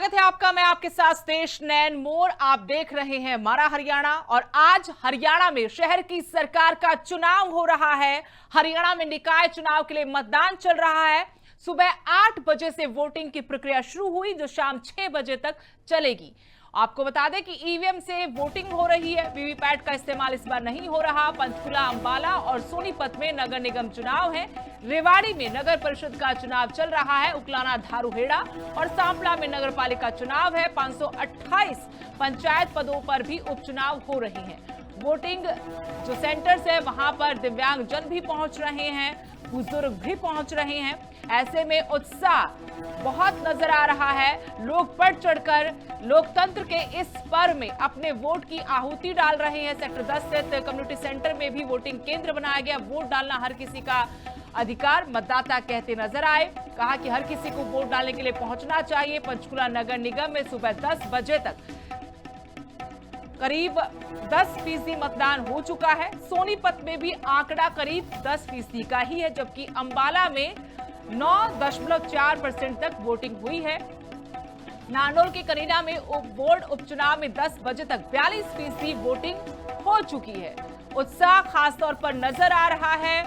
स्वागत है आपका। मैं आपके साथ तेज नैन मोर। आप देख रहे हैं हमारा हरियाणा और आज हरियाणा में शहर की सरकार का चुनाव हो रहा है। हरियाणा में निकाय चुनाव के लिए मतदान चल रहा है। सुबह 8 बजे से वोटिंग की प्रक्रिया शुरू हुई जो शाम 6 बजे तक चलेगी। आपको बता दें कि ईवीएम से वोटिंग हो रही है, वीवीपैट का इस्तेमाल इस बार नहीं हो रहा। पंचकुला, अंबाला और सोनीपत में नगर निगम चुनाव है। रेवाड़ी में नगर परिषद का चुनाव चल रहा है। उकलाना, धारूहेड़ा और सांपला में नगर पालिका चुनाव है। 528 पंचायत पदों पर भी उपचुनाव हो रहे हैं। वोटिंग जो सेंटर्स है वहां पर दिव्यांग जन भी पहुंच रहे हैं, बुजुर्ग भी पहुंच रहे हैं। ऐसे में उत्साह बहुत नजर आ रहा है। लोग बढ़ चढ़कर लोकतंत्र के इस पर्व में अपने वोट की आहुति डाल रहे हैं। सेक्टर 10 स्थित कम्युनिटी सेंटर में भी वोटिंग केंद्र बनाया गया। वोट डालना हर किसी का अधिकार, मतदाता कहते नजर आए। कहा कि हर किसी को वोट डालने के लिए पहुंचना चाहिए। पंचकुला नगर निगम में सुबह 10 बजे तक करीब 10% मतदान हो चुका है। सोनीपत में भी आंकड़ा करीब 10% का ही है, जबकि अंबाला में 9.4% तक वोटिंग हुई है। नानोल के करीना में बोर्ड उपचुनाव में 10 बजे तक 42% वोटिंग हो चुकी है। उत्साह खासतौर पर नजर आ रहा है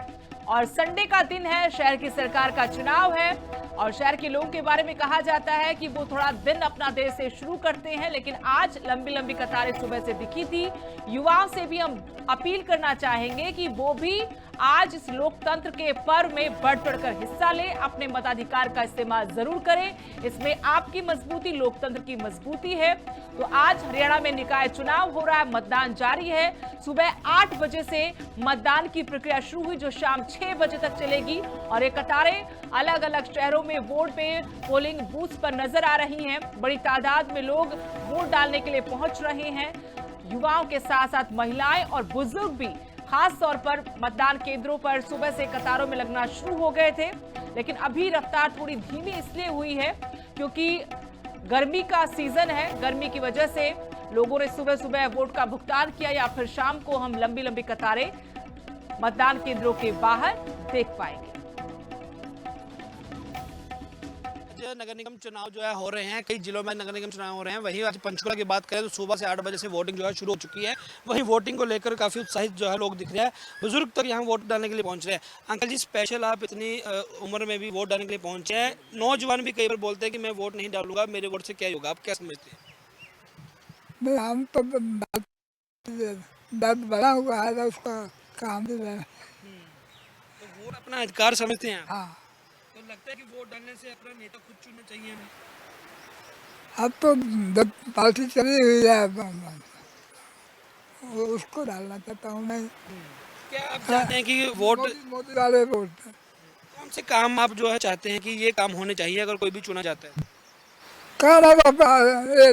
और संडे का दिन है, शहर की सरकार का चुनाव है और शहर के लोगों के बारे में कहा जाता है कि वो थोड़ा दिन अपना देर से शुरू करते हैं, लेकिन आज लंबी लंबी कतारें सुबह से दिखी थी। युवाओं से भी हम अपील करना चाहेंगे कि वो भी आज इस लोकतंत्र के पर्व में बढ़ चढ़कर हिस्सा ले, अपने मताधिकार का इस्तेमाल जरूर करें। इसमें आपकी मजबूती लोकतंत्र की मजबूती है। तो आज हरियाणा में निकाय चुनाव हो रहा है, मतदान जारी है। सुबह 8 बजे से मतदान की प्रक्रिया शुरू हुई जो शाम 6 बजे तक चलेगी और ये कतारें अलग अलग शहरों में वोट पे पोलिंग बूथ पर नजर आ रही हैं। बड़ी तादाद में लोग वोट डालने के लिए पहुंच रहे हैं। युवाओं के साथ साथ महिलाएं और बुजुर्ग भी खास तौर पर मतदान केंद्रों पर सुबह से कतारों में लगना शुरू हो गए थे, लेकिन अभी रफ्तार थोड़ी धीमी इसलिए हुई है क्योंकि गर्मी का सीजन है। गर्मी की वजह से लोगों ने सुबह सुबह वोट का भुगतान किया या फिर शाम को हम लंबी लंबी कतारें मतदान केंद्रों के बाहर देख पाएंगे। नगर निगम चुनाव जो है हो रहे हैं, कई जिलों में नगर निगम चुनाव हो रहे हैं। वहीं आज पंचकुला की बात करें तो सुबह से 8 बजे से वोटिंग जो है शुरू हो चुकी है। वहीं वोटिंग को लेकर काफी उत्साहित जो है लोग दिख रहे हैं। बुजुर्ग तक यहाँ वोट डालने के लिए पहुंच रहे हैं। अंकल जी, स्पेशल आप इतनी उम्र में भी वोट डालने के लिए पहुंचे हैं। नौजवान भी कई बार बोलते हैं कि मैं वोट नहीं डालूंगा, मेरे वोट से क्या होगा, आप क्या समझते हैं? हम तो बड़ा हुआ है उसका काम भी है। तो वोट अपना अधिकार समझते हैं? हाँ, तो लगता है कि वोट डालने से अपना नेता खुद चुनना चाहिए हमें? अब तो जब पार्टी चली हुई है उसको डालना चाहता हूँ मैं। क्या आप चाहते हैं कि वोट मोदी वाले वोट कौन से काम आप जो है चाहते हैं कि ये काम होने चाहिए अगर कोई भी चुना जाता है? कहना बाबा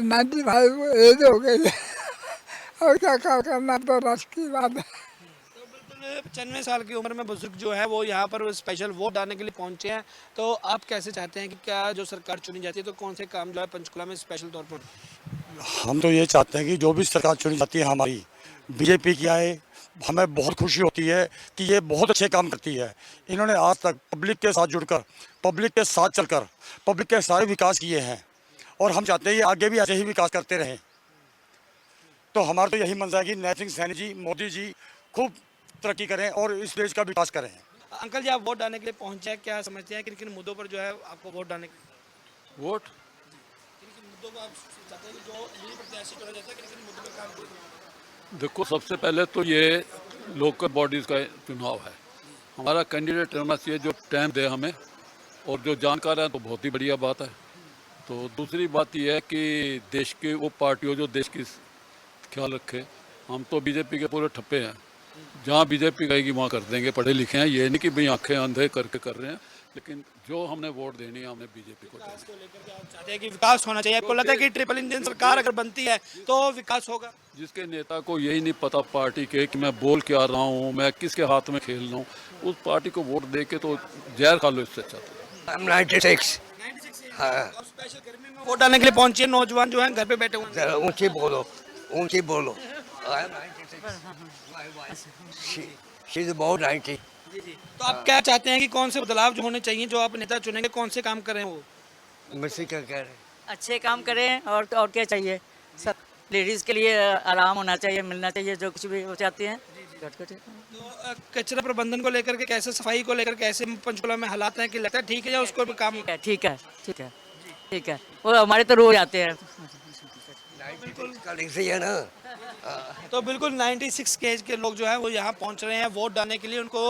95 एज हो गई है और क्या काम करना तो राष्ट्रीय बात है। तो बिल्कुल 95 साल की उम्र में बुजुर्ग जो है वो यहाँ पर स्पेशल वोट डालने के लिए पहुंचे हैं। तो आप कैसे चाहते हैं कि क्या जो सरकार चुनी जाती है तो कौन से काम जो है पंचकुला में स्पेशल तौर पर? हम तो ये चाहते हैं कि जो भी सरकार चुनी जाती है हमारी बीजेपी की आए, हमें बहुत खुशी होती है कि ये बहुत अच्छे काम करती है। इन्होंने आज तक पब्लिक के साथ जुड़कर, पब्लिक के साथ चलकर, पब्लिक के सारे विकास किए हैं और हम चाहते हैं ये आगे भी ऐसे ही विकास करते रहें। तो हमारा तो यही मंशा है कि नैब सिंह सैनी जी, मोदी जी खूब तरक्की करें और इस देश का विकास करें। अंकल जी, आप वोट डालने के लिए पहुंचे हैं, क्या समझते हैं किन किन मुद्दों पर जो है आपको वोट डालने वोट किन किन मुद्दों पर आप चाहते हैं कि जो यही प्रत्याशी चुना जाता है किन किन मुद्दों पर काम करें? देखो, सबसे पहले तो ये लोकल बॉडीज़ का चुनाव है। हमारा कैंडिडेट रहना चाहिए जो टाइम दे हमें और जो जानकार है, तो बहुत ही बढ़िया बात है। तो दूसरी बात यह है कि देश की वो पार्टी हो जो देश की ख्याल रखे। हम तो बीजेपी के पूरे ठप्पे हैं, जहाँ बीजेपी कहेगी वहाँ कर देंगे। पढ़े लिखे हैं, ये नहीं कि भाई आंखें अंधे करके कर रहे हैं, लेकिन जो हमने वोट देनी है हमने बीजेपी को देनी है। को लेकर के आप चाहते हैं कि विकास होना चाहिए? आपको लगता है कि ट्रिपल इंजन सरकार अगर बनती है तो विकास होगा? जिसके नेता को यही नहीं पता पार्टी के कि मैं बोल क्या रहा हूँ, मैं किसके हाथ में खेल रहा हूँ, उस पार्टी को वोट दे के तो जहर खा लो, इससे अच्छा तो। 96। हाँ, और स्पेशल गर्मी में वोट डालने के लिए पहुंचे नौजवान जो हैं घर पे बैठे हुए हैं। जरा ऊंची बोलो, ऊंची बोलो। She is about 90। तो आप क्या चाहते हैं कि कौन से बदलाव जो होने चाहिए, जो आप नेता चुनेंगे कौन से काम करें वो? मुझसे क्या कह रहे हैं? अच्छे काम करें और क्या चाहिए। सब लेडीज़ के लिए आराम होना चाहिए, मिलना चाहिए, जो कुछ भी वो चाहती हैं। तो कचरा प्रबंधन को लेकर के कैसे, सफाई को लेकर कैसे पंचकुला में हालात हैं कि लगता है ठीक है या उसको भी काम ठीक है, ठीक है, ठीक है। वो हमारे तो रोज आते हैं। ऐसे ही है ना। तो बिल्कुल 96 के एज के लोग जो है वो यहाँ पहुँच रहे हैं वोट डालने के लिए। उनको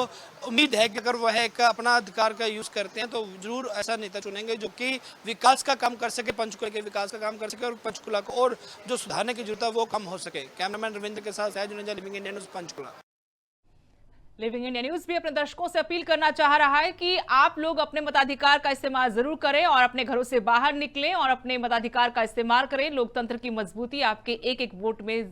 उम्मीद है कि अगर वह एक अपना अधिकार का यूज़ करते हैं तो जरूर ऐसा नेता चुनेंगे जो कि विकास का काम कर सके, पंचकुला के विकास का काम कर सके और पंचकुला को और जो सुधारने की जरूरत है वो कम हो सके। कैमरामैन रविंद्र के साथ सहज Juneja, living India news, Panchkula. Living India news भी अपने दर्शकों से अपील करना चाह रहा है कि आप लोग अपने मताधिकार का इस्तेमाल जरूर करें और अपने घरों से बाहर निकलें और अपने मताधिकार का इस्तेमाल करें। लोकतंत्र की मजबूती आपके एक एक वोट में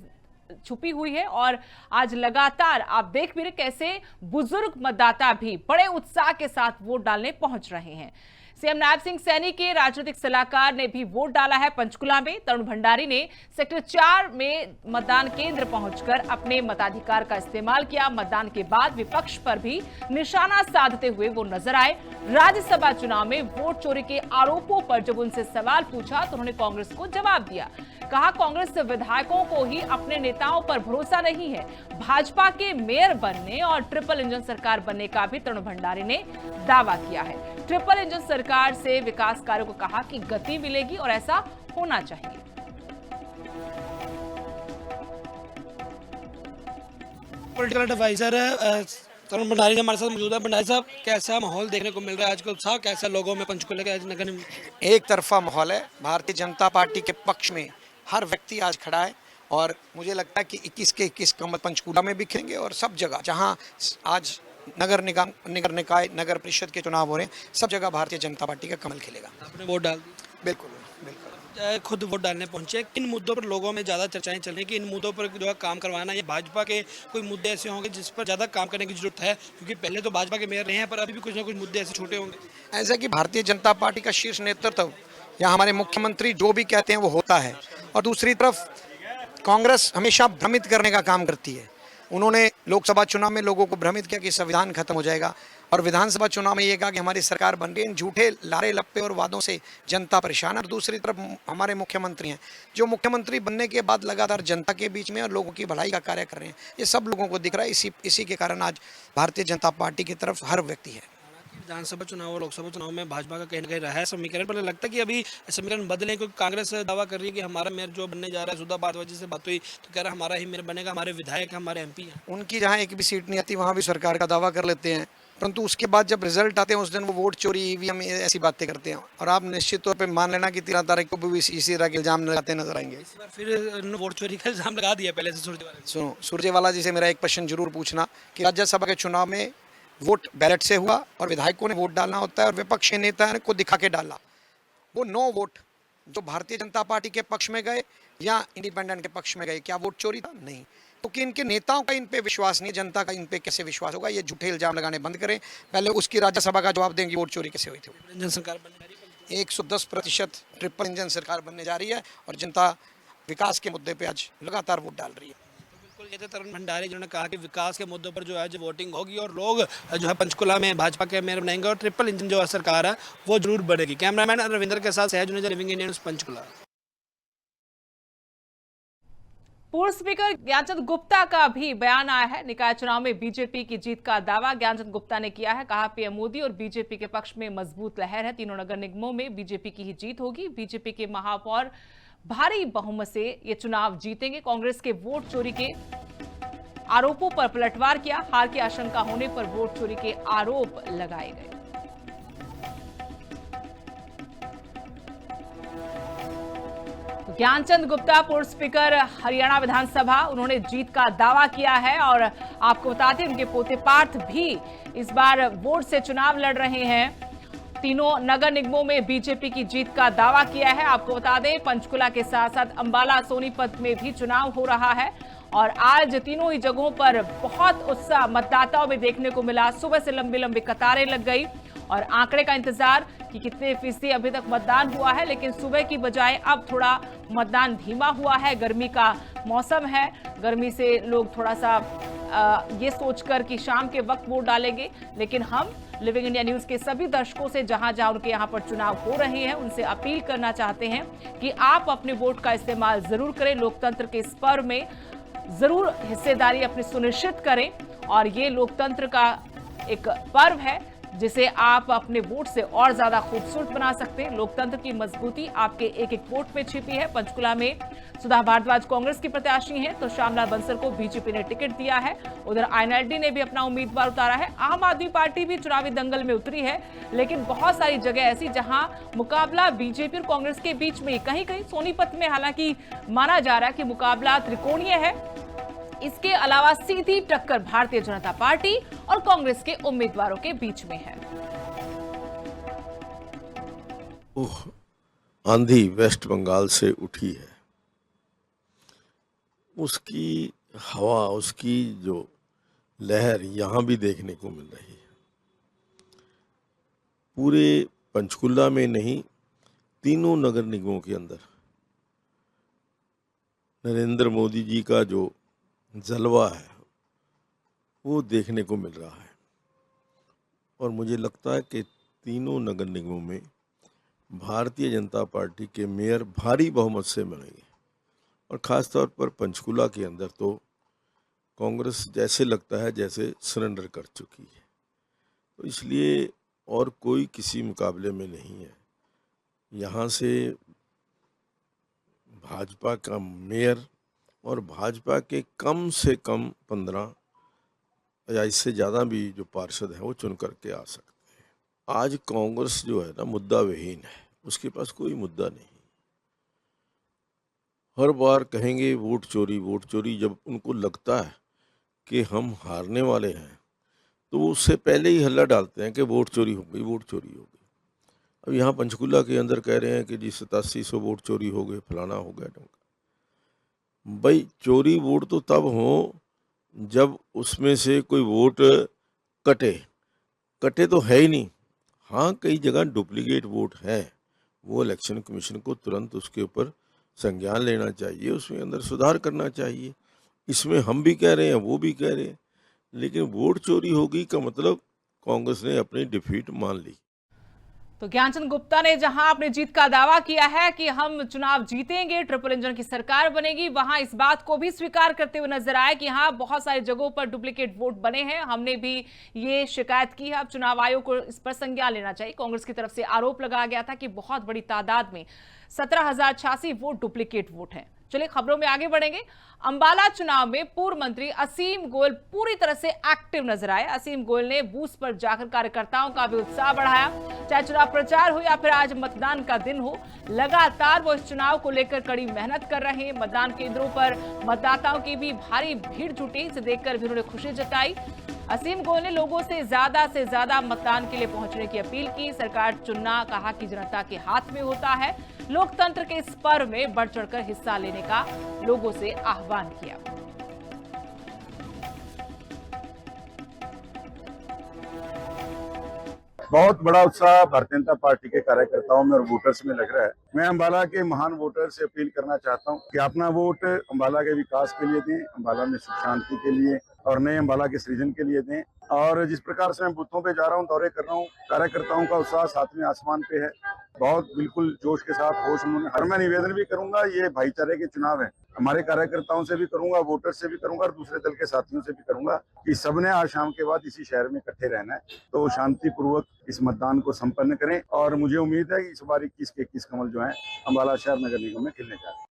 छुपी हुई है और आज लगातार आप देख भी रहे कैसे बुजुर्ग मतदाता भी बड़े उत्साह के साथ वोट डालने पहुंच रहे हैं। सीएम नायब सिंह सैनी के राजनीतिक सलाहकार ने भी वोट डाला है पंचकुला में। तरुण भंडारी ने सेक्टर 4 में मतदान केंद्र पहुंचकर अपने मताधिकार का इस्तेमाल किया। मतदान के बाद विपक्ष पर भी निशाना साधते हुए वो नजर आए। राज्यसभा चुनाव में वोट चोरी के आरोपों पर जब उनसे सवाल पूछा तो उन्होंने कांग्रेस को जवाब दिया। कहा कांग्रेस विधायकों को ही अपने नेताओं पर भरोसा नहीं है। भाजपा के मेयर बनने और ट्रिपल इंजन सरकार बनने का भी तरुण भंडारी ने दावा किया है। ट्रिपल इंजन सरकार से विकास कार्यों को कहा कि गति मिलेगी और ऐसा होना चाहिए। पॉलिटिकल एडवाइजर तरुण भंडारी जी हमारे साथ मौजूद है। भंडारी साहब, कैसा माहौल देखने को मिल रहा है आज का उत्साह कैसा लोगों में पंचकुला के आज नगर निगम? एक तरफा माहौल है। भारतीय जनता पार्टी के पक्ष में हर व्यक्ति आज खड़ा है और मुझे लगता है कि 21 के 21 कमल पंचकुला में बिखरेंगे और सब जगह जहां आज नगर निगम, नगर निकाय, नगर परिषद के चुनाव हो रहे हैं, सब जगह भारतीय जनता पार्टी का कमल खिलेगा। आपने वोट डाल दिया? बिल्कुल बिल्कुल। खुद वोट डालने पहुंचे, किन मुद्दों पर लोगों में ज़्यादा चर्चाएं चल रही हैं कि इन मुद्दों पर जो है काम करवाना, या भाजपा के कोई मुद्दे ऐसे होंगे जिस पर ज़्यादा काम करने की जरूरत है? क्योंकि पहले तो भाजपा के मेयर रहे हैं पर अभी भी कुछ ना कुछ मुद्दे ऐसे छोटे होंगे। ऐसा कि भारतीय जनता पार्टी का शीर्ष नेतृत्व या हमारे मुख्यमंत्री जो भी कहते हैं वो होता है, और दूसरी तरफ कांग्रेस हमेशा भ्रमित करने का काम करती है। उन्होंने लोकसभा चुनाव में लोगों को भ्रमित किया कि संविधान खत्म हो जाएगा और विधानसभा चुनाव में ये कहा कि हमारी सरकार बन रही है। इन झूठे लारे लप्पे और वादों से जनता परेशान है। और दूसरी तरफ हमारे मुख्यमंत्री हैं जो मुख्यमंत्री बनने के बाद लगातार जनता के बीच में और लोगों की भलाई का कार्य कर रहे हैं। ये सब लोगों को दिख रहा है। इसी के कारण आज भारतीय जनता पार्टी की तरफ हर व्यक्ति है। विधानसभा चुनाव और लोकसभा चुनाव में भाजपा का कहीं ना कहीं रहा है समीकरण, पर लगता है कि अभी समीकरण बदले, क्योंकि कांग्रेस दावा कर रही है कि हमारा मेयर जो बनने जा रहा है, सुधा भारद्वाज से बात हुई तो कह रहा है हमारा ही मेयर बनेगा, हमारे विधायक हमारे एमपी हैं। उनकी जहाँ एक भी सीट नहीं आती वहाँ भी सरकार का दावा कर लेते हैं, परंतु उसके बाद जब रिजल्ट आते हैं उस दिन वो वोट चोरी, ईवीएम, ऐसी बातें करते हैं। और आप निश्चित तौर पर मान लेना कि 13 तारीख को भी इसी तरह के इल्जाम लगाते नजर आएंगे। फिर वोट चोरी का इल्जाम लगा दिया पहले से सुरजेवाला। सुनो, सुरजेवाला जी से मेरा एक क्वेश्चन जरूर पूछना कि राज्यसभा के चुनाव में वोट बैलेट से हुआ और विधायकों ने वोट डालना होता है और विपक्ष के नेता को दिखा के डाला। वो 9 वोट जो भारतीय जनता पार्टी के पक्ष में गए या इंडिपेंडेंट के पक्ष में गए, क्या वोट चोरी था? नहीं, क्योंकि इनके नेताओं का इन पे विश्वास नहीं, जनता का इन पे कैसे विश्वास होगा? ये झूठे इल्जाम लगाने बंद करें, पहले उसकी राज्यसभा का जवाब देंगे वोट चोरी कैसे हुई थी। इंजन सरकार बनने जा रही है, 110% ट्रिपल इंजन सरकार बनने जा रही है और जनता विकास के मुद्दे पे आज लगातार वोट डाल रही है। बिल्कुल, ये थे तरुण भंडारी जिन्होंने कहा कि विकास के मुद्दों पर जो है जो वोटिंग होगी और लोग जो है पंचकुला में भाजपा के मेयर बनाएंगे और ट्रिपल इंजन जो है सरकार है वो जरूर बढ़ेगी। कैमरामैन रविंद्र के साथ सहज Juneja, living India news, Panchkula. पूर्व स्पीकर ज्ञानचंद गुप्ता का भी बयान आया है। निकाय चुनाव में बीजेपी की जीत का दावा ज्ञानचंद गुप्ता ने किया है। कहा पीएम मोदी और बीजेपी के पक्ष में मजबूत लहर है। तीनों नगर निगमों में बीजेपी की ही जीत होगी। बीजेपी के महापौर भारी बहुमत से ये चुनाव जीतेंगे। कांग्रेस के वोट चोरी के आरोपों पर पलटवार किया। हार की आशंका होने पर वोट चोरी के आरोप लगाए गए। ज्ञानचंद गुप्ता पूर्व स्पीकर हरियाणा विधानसभा, उन्होंने जीत का दावा किया है और आपको बता दें उनके पोते पार्थ भी इस बार वोट से चुनाव लड़ रहे हैं। तीनों नगर निगमों में बीजेपी की जीत का दावा किया है। आपको बता दें पंचकुला के साथ साथ अंबाला, सोनीपत में भी चुनाव हो रहा है और आज तीनों ही जगहों पर बहुत उत्साह मतदाताओं में देखने को मिला। सुबह से लंबी लंबी कतारें लग गई और आंकड़े का इंतजार कि कितने फीसदी अभी तक मतदान हुआ है, लेकिन सुबह की बजाय अब थोड़ा मतदान धीमा हुआ है। गर्मी का मौसम है, गर्मी से लोग थोड़ा सा ये सोचकर कि शाम के वक्त वोट डालेंगे, लेकिन हम लिविंग इंडिया न्यूज के सभी दर्शकों से जहां जहां उनके यहाँ पर चुनाव हो रहे हैं उनसे अपील करना चाहते हैं कि आप अपने वोट का इस्तेमाल जरूर करें, लोकतंत्र के इस पर्व में जरूर हिस्सेदारी अपनी सुनिश्चित करें। और ये लोकतंत्र का एक पर्व है जिसे आप अपने वोट से और ज्यादा खूबसूरत बना सकते हैं। लोकतंत्र की मजबूती आपके एक एक वोट में छिपी है। पंचकुला में सुधा भारद्वाज कांग्रेस की प्रत्याशी हैं, तो श्यामलाल बंसल को बीजेपी ने टिकट दिया है। उधर आईएनएलडी ने भी अपना उम्मीदवार उतारा है। आम आदमी पार्टी भी चुनावी दंगल में उतरी है, लेकिन बहुत सारी जगह ऐसी जहां मुकाबला बीजेपी और कांग्रेस के बीच में, कहीं कहीं सोनीपत में हालांकि माना जा रहा है कि मुकाबला त्रिकोणीय है। इसके अलावा सीधी टक्कर भारतीय जनता पार्टी और कांग्रेस के उम्मीदवारों के बीच में है। आंधी वेस्ट बंगाल से उठी है, उसकी हवा, उसकी जो लहर यहां भी देखने को मिल रही है। पूरे पंचकुला में नहीं, तीनों नगर निगमों के अंदर नरेंद्र मोदी जी का जो जलवा है वो देखने को मिल रहा है। और मुझे लगता है कि तीनों नगर निगमों में भारतीय जनता पार्टी के मेयर भारी बहुमत से मिलेंगे। और ख़ास तौर पर पंचकुला के अंदर तो कांग्रेस जैसे लगता है जैसे सरेंडर कर चुकी है, तो इसलिए और कोई किसी मुकाबले में नहीं है। यहाँ से भाजपा का मेयर और भाजपा के कम से कम 15 या इससे ज़्यादा भी जो पार्षद हैं वो चुन करके आ सकते हैं। आज कांग्रेस जो है ना मुद्दा विहीन है, उसके पास कोई मुद्दा नहीं। हर बार कहेंगे वोट चोरी वोट चोरी। जब उनको लगता है कि हम हारने वाले हैं तो वो उससे पहले ही हल्ला डालते हैं कि वोट चोरी हो गई, वोट चोरी हो गई। अब यहाँ पंचकुला के अंदर कह रहे हैं कि जी 8700 वोट चोरी हो गए, फलाना हो गया ढंग। भाई चोरी वोट तो तब हो जब उसमें से कोई वोट कटे तो है ही नहीं। हाँ, कई जगह डुप्लीकेट वोट है, वो इलेक्शन कमीशन को तुरंत उसके ऊपर संज्ञान लेना चाहिए, उसमें अंदर सुधार करना चाहिए। इसमें हम भी कह रहे हैं, वो भी कह रहे हैं, लेकिन वोट चोरी होगी का मतलब कांग्रेस ने अपनी डिफीट मान ली। तो ज्ञानचंद गुप्ता ने जहां अपनी जीत का दावा किया है कि हम चुनाव जीतेंगे, ट्रिपल इंजन की सरकार बनेगी, वहां इस बात को भी स्वीकार करते हुए नजर आए कि हाँ, बहुत सारी जगहों पर डुप्लीकेट वोट बने हैं। हमने भी ये शिकायत की है, अब चुनाव आयोग को इस पर संज्ञान लेना चाहिए। कांग्रेस की तरफ से आरोप लगाया गया था कि बहुत बड़ी तादाद में 17,086 वोट डुप्लीकेट वोट हैं। चलिए खबरों में आगे बढ़ेंगे। अंबाला चुनाव में पूर्व मंत्री असीम गोयल पूरी तरह से एक्टिव नजर आए। असीम गोयल ने बूथ पर जाकर कार्यकर्ताओं का भी उत्साह बढ़ाया। चाहे चुनाव प्रचार हो या फिर आज मतदान का दिन हो, लगातार वो इस चुनाव को लेकर कड़ी मेहनत कर रहे हैं। मतदान केंद्रों पर मतदाताओं की भी भारी भीड़ जुटी, इसे देखकर भी उन्होंने खुशी जताई। असीम गोयल ने लोगों से ज्यादा मतदान के लिए पहुंचने की अपील की। सरकार चुनना, कहा कि जनता के हाथ में होता है। लोकतंत्र के इस पर्व में बढ़ चढ़कर हिस्सा लेने का लोगों से आह्वान किया। बहुत बड़ा उत्साह भारतीय जनता पार्टी के कार्यकर्ताओं में और वोटर्स में लग रहा है। मैं अंबाला के महान वोटर से अपील करना चाहता हूं कि अपना वोट अंबाला के विकास के लिए दें, अंबाला में सुख शांति के लिए और नए अंबाला के सृजन के लिए दें। और जिस प्रकार से मैं बूथों पे जा रहा हूं, दौरे कर रहा हूं, कार्यकर्ताओं का उत्साह सातवें आसमान पे है, बहुत बिल्कुल जोश के साथ होश उन्होंने। और मैं निवेदन भी करूंगा, ये भाईचारे के चुनाव है, हमारे कार्यकर्ताओं से भी करूंगा, वोटर से भी करूंगा और दूसरे दल के साथियों से भी करूंगा कि सबने आज शाम के बाद इसी शहर में इकट्ठे रहना है, तो शांतिपूर्वक इस मतदान को संपन्न करें। और मुझे उम्मीद है कि इस बार 21 के 21 कमल जो है अंबाला शहर नगर निगम में खिलने जा रहे हैं।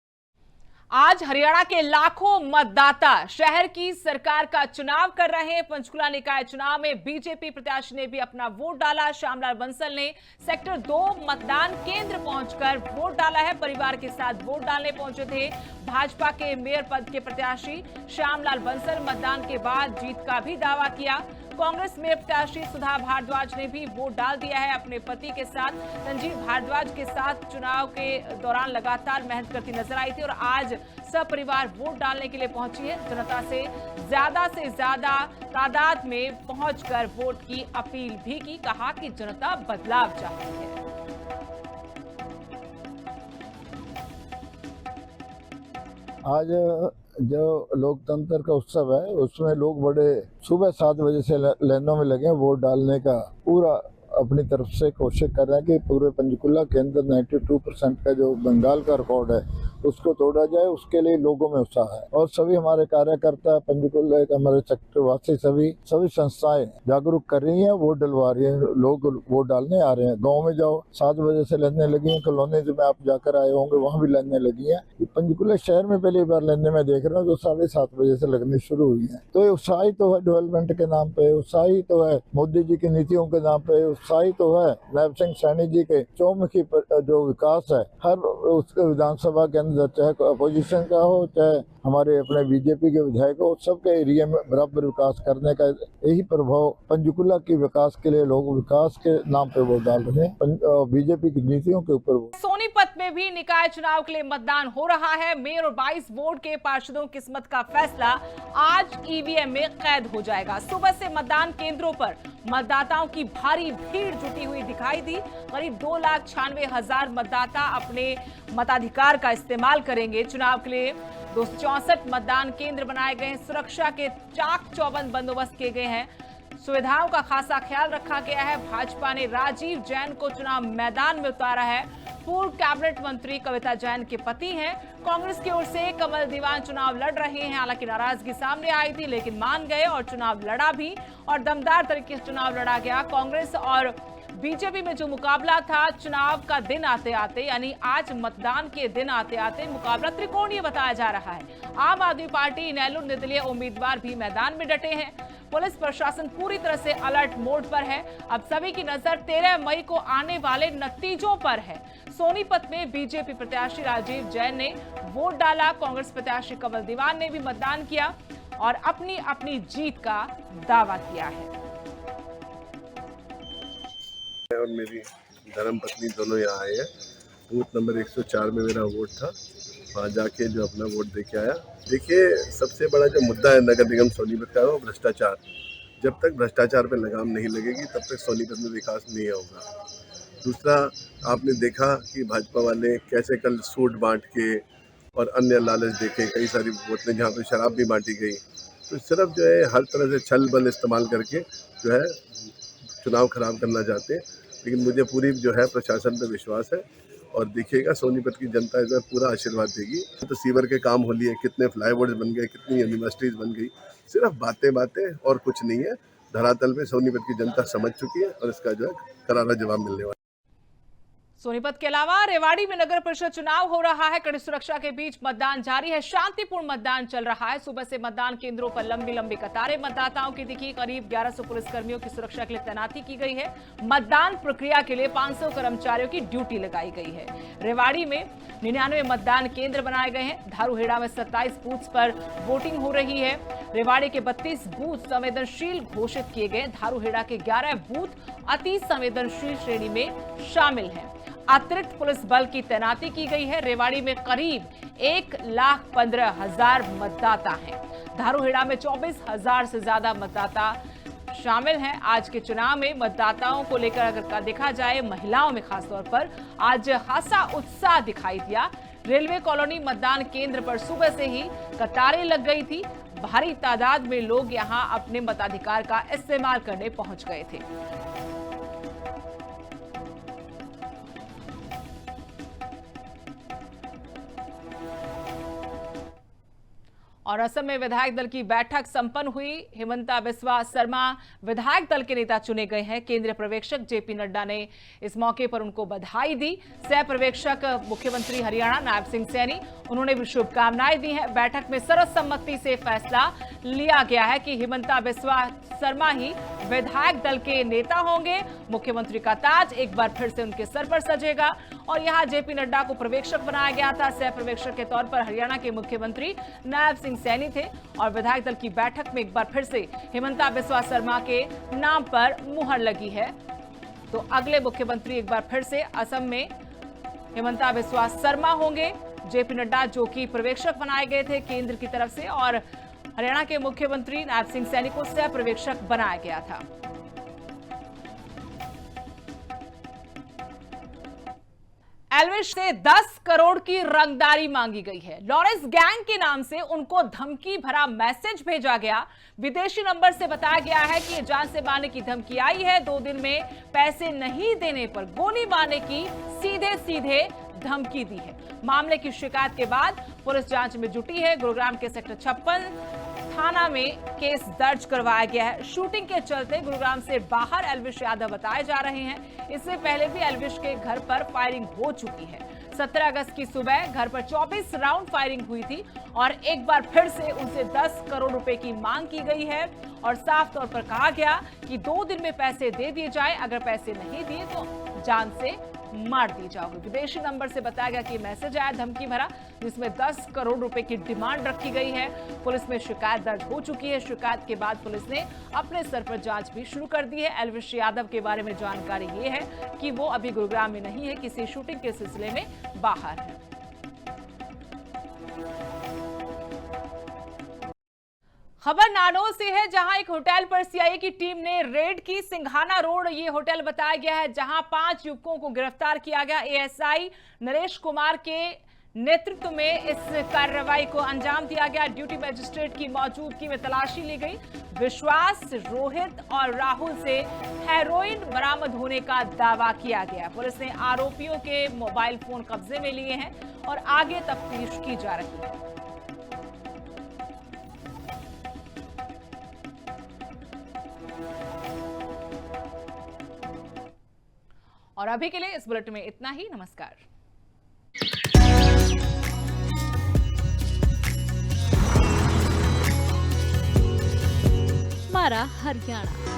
आज हरियाणा के लाखों मतदाता शहर की सरकार का चुनाव कर रहे हैं। पंचकुला निकाय चुनाव में बीजेपी प्रत्याशी ने भी अपना वोट डाला। श्यामलाल बंसल ने सेक्टर 2 मतदान केंद्र पहुंचकर वोट डाला है, परिवार के साथ वोट डालने पहुंचे थे। भाजपा के मेयर पद के प्रत्याशी श्यामलाल बंसल मतदान के बाद जीत का भी दावा किया। कांग्रेस मेयर प्रत्याशी सुधा भारद्वाज ने भी वोट डाल दिया है अपने पति के साथ। संजीव भारद्वाज के साथ चुनाव के दौरान लगातार मेहनत करती नजर आई थी और आज सपरिवार वोट डालने के लिए पहुंची है। जनता से ज्यादा तादाद में पहुंचकर वोट की अपील भी की, कहा कि जनता बदलाव चाहती है। आज जो लोकतंत्र का उत्सव है उसमें लोग बड़े सुबह 7 बजे से लाइनों में लगे वोट डालने का पूरा अपनी तरफ से कोशिश कर रहे हैं कि पूरे पंचकुला के अंदर 92% का जो बंगाल का रिकॉर्ड है उसको तोड़ा जाए। उसके लिए लोगों में उत्साह है और सभी हमारे कार्यकर्ता पंचकुला के हमारे सेक्टरवासी सभी संस्थाएं जागरूक कर रही हैं, वोट डलवा रही हैं, लोग वोट डालने आ रहे हैं। गाँव में जाओ 7 बजे से लाइनें लगी हैं, कॉलोनी में आप जाकर आए होंगे वहाँ भी लाइनें लगी हैं। पंचकुला शहर में पहली बार लाइनें मैं देख रहा हूँ जो 7:30 बजे से लगनी शुरू हुई है। तो ये उत्साही तो है डेवलपमेंट के नाम पे, उत्साही तो है मोदी जी की नीतियों के नाम पे, उत्साही तो है नायब सिंह सैनी जी के चौमुखी जो विकास है हर उसके विधानसभा के अंदर, चाहे अपोजिशन का हो चाहे हमारे अपने बीजेपी के विधायक हो, सबके एरिया में बराबर विकास करने का यही प्रभाव पंचकुला की विकास के लिए लोग विकास के नाम पे वोट डाल रहे हैं बीजेपी की नीतियों के ऊपर। सोनीपत में भी निकाय चुनाव के लिए मतदान हो रहा है। मेयर और 22 वार्ड के पार्षदों की किस्मत का फैसला आज ईवीएम में कैद हो जाएगा। सुबह से मतदान केंद्रों पर मतदाताओं की भारी भीड़ जुटी हुई दिखाई दी। करीब 2,96,000 मतदाता अपने मताधिकार का इस्तेमाल करेंगे। चुनाव के लिए 264 मतदान केंद्र बनाए गए हैं। सुरक्षा के चाक चौबंद बंदोबस्त किए गए हैं। सुविधाओं का खासा ख्याल रखा गया है। भाजपा ने राजीव जैन को चुनाव मैदान में उतारा है। पूर्व कैबिनेट मंत्री कविता जैन के पति हैं। कांग्रेस की ओर से कमल दीवान चुनाव लड़ रहे हैं। हालांकि नाराजगी सामने आई थी लेकिन मान गए और चुनाव लड़ा भी और दमदार तरीके से चुनाव लड़ा गया। कांग्रेस और बीजेपी में जो मुकाबला था, चुनाव का दिन आते आते यानी आज मतदान के दिन आते आते मुकाबला त्रिकोणीय बताया जा रहा है। आम आदमी पार्टी इनेलो निर्दलीय उम्मीदवार भी मैदान में डटे हैं। पुलिस प्रशासन पूरी तरह से अलर्ट मोड पर है। अब सभी की नजर 13 मई को आने वाले नतीजों पर है। सोनीपत में बीजेपी प्रत्याशी राजीव जैन ने वोट डाला। कांग्रेस प्रत्याशी कमल दीवान ने भी मतदान किया और अपनी अपनी जीत का दावा किया है। और मेरी धर्मपत्नी दोनों यहाँ आए हैं। बूथ नंबर 104 में मेरा वोट था, वहाँ जाके जो अपना वोट दे के आया। देखिए, सबसे बड़ा जो मुद्दा है नगर निगम सोनीपत का वो भ्रष्टाचार। जब तक भ्रष्टाचार पर लगाम नहीं लगेगी तब तक सोनीपत में विकास नहीं होगा। दूसरा, आपने देखा कि भाजपा वाले कैसे कल सूट बांट के और अन्य लालच देके कई सारी बोतलें जहाँ पे शराब भी बांटी गई, तो सिर्फ जो है हर तरह से छल बल इस्तेमाल करके जो है चुनाव खराब करना चाहते हैं। लेकिन मुझे पूरी जो है प्रशासन पे विश्वास है और देखिएगा सोनीपत की जनता इस बार पूरा आशीर्वाद देगी। तो सीवर के काम हो लिए, कितने फ्लाईओवर्स बन गए, कितनी यूनिवर्सिटीज बन गई, सिर्फ बातें और कुछ नहीं है। धरातल पे सोनीपत की जनता समझ चुकी है और इसका जो है करारा जवाब मिलने वाला है। सोनीपत के अलावा रेवाड़ी में नगर परिषद चुनाव हो रहा है। कड़ी सुरक्षा के बीच मतदान जारी है। शांतिपूर्ण मतदान चल रहा है। सुबह से मतदान केंद्रों पर लंबी लंबी कतारें मतदाताओं की दिखी। करीब 1100 पुलिसकर्मियों की सुरक्षा के लिए तैनाती की गई है। मतदान प्रक्रिया के लिए 500 कर्मचारियों की ड्यूटी लगाई गई है। रेवाड़ी में 99 मतदान केंद्र बनाए गए हैं। धारूहेड़ा में 27 बूथ पर वोटिंग हो रही है। रेवाड़ी के 32 बूथ संवेदनशील घोषित किए गए। धारूहेड़ा के 11 बूथ अति संवेदनशील श्रेणी में शामिल हैं। अतिरिक्त पुलिस बल की तैनाती की गई है। रेवाड़ी में करीब 1,15,000 मतदाता हैं। धारूहेड़ा में 24,000 से ज्यादा मतदाता शामिल हैं। आज के चुनाव में मतदाताओं को लेकर अगर देखा जाए, महिलाओं में खासतौर पर आज खासा उत्साह दिखाई दिया। रेलवे कॉलोनी मतदान केंद्र पर सुबह से ही कतारें लग गई थी। भारी तादाद में लोग यहां अपने मताधिकार का इस्तेमाल करने पहुंच गए थे। और असम में विधायक दल की बैठक संपन्न हुई। हिमंता बिस्वा शर्मा विधायक दल के नेता चुने गए हैं। केंद्रीय पर्यवेक्षक जेपी नड्डा ने इस मौके पर उनको बधाई दी। सह पर्यवेक्षक मुख्यमंत्री हरियाणा नायब सिंह सैनी, उन्होंने भी शुभकामनाएं दी हैं। बैठक में सर्वसम्मति से फैसला लिया गया है कि हिमंता बिस्वा शर्मा ही विधायक दल के नेता होंगे। मुख्यमंत्री का ताज एक बार फिर से उनके सर पर सजेगा और यहाँ जेपी नड्डा को पर्यवेक्षक बनाया गया था। सह पर्यवेक्षक के तौर पर हरियाणा के मुख्यमंत्री नायब सिंह सैनी थे और विधायक दल की बैठक में एक बार फिर से हिमंता बिस्वा शर्मा के नाम पर मुहर लगी है। तो अगले मुख्यमंत्री एक बार फिर से असम में हिमंता बिस्वा शर्मा होंगे। जेपी नड्डा जो कि पर्यवेक्षक बनाए गए थे केंद्र की तरफ से और हरियाणा के मुख्यमंत्री नायब सिंह सैनी को सह पर्यवेक्षक बनाया गया था। एल्विश से 10 करोड़ की रंगदारी मांगी गई है। लॉरेंस गैंग के नाम से उनको धमकी भरा मैसेज भेजा गया। विदेशी नंबर से बताया गया है कि जान से मारने की धमकी आई है। 2 दिन में पैसे नहीं देने पर गोली मारने की सीधे सीधे धमकी दी है। मामले की शिकायत के बाद पुलिस जांच में जुटी है। गुरुग्राम के सेक्टर 56 थाना में केस दर्ज करवाया गया है। शूटिंग के चलते गुरुग्राम से बाहर एल्विश यादव बताए जा रहे हैं। इससे पहले भी एल्विश के घर पर फायरिंग हो चुकी है। 17 अगस्त की सुबह घर पर 24 राउंड फायरिंग हुई थी और एक बार फिर से उनसे 10 करोड़ रुपए की मांग की गई है और साफ तौर पर कहा गया कि 2 दिन में पैसे दे दिए जाए। अगर पैसे नहीं दिए तो जान से मार दी जाओगे। विदेशी नंबर से बताया गया कि मैसेज आया धमकी भरा, जिसमें 10 करोड़ रुपए की डिमांड रखी गई है। पुलिस में शिकायत दर्ज हो चुकी है। शिकायत के बाद पुलिस ने अपने स्तर पर जांच भी शुरू कर दी है। एल्विश यादव के बारे में जानकारी ये है कि वो अभी गुरुग्राम में नहीं है, किसी शूटिंग के सिलसिले में बाहर है। खबर नानोर से है, जहां एक होटल पर सीआईए की टीम ने रेड की। सिंघाना रोड ये होटल बताया गया है, जहां 5 युवकों को गिरफ्तार किया गया। एएसआई नरेश कुमार के नेतृत्व में इस कार्रवाई को अंजाम दिया गया। ड्यूटी मजिस्ट्रेट की मौजूदगी में तलाशी ली गई। विश्वास, रोहित और राहुल से हेरोइन बरामद होने का दावा किया गया। पुलिस ने आरोपियों के मोबाइल फोन कब्जे में लिए हैं और आगे तफ्तीश की जा रही है। और अभी के लिए इस बुलेटिन में इतना ही। नमस्कार। हमारा हरियाणा।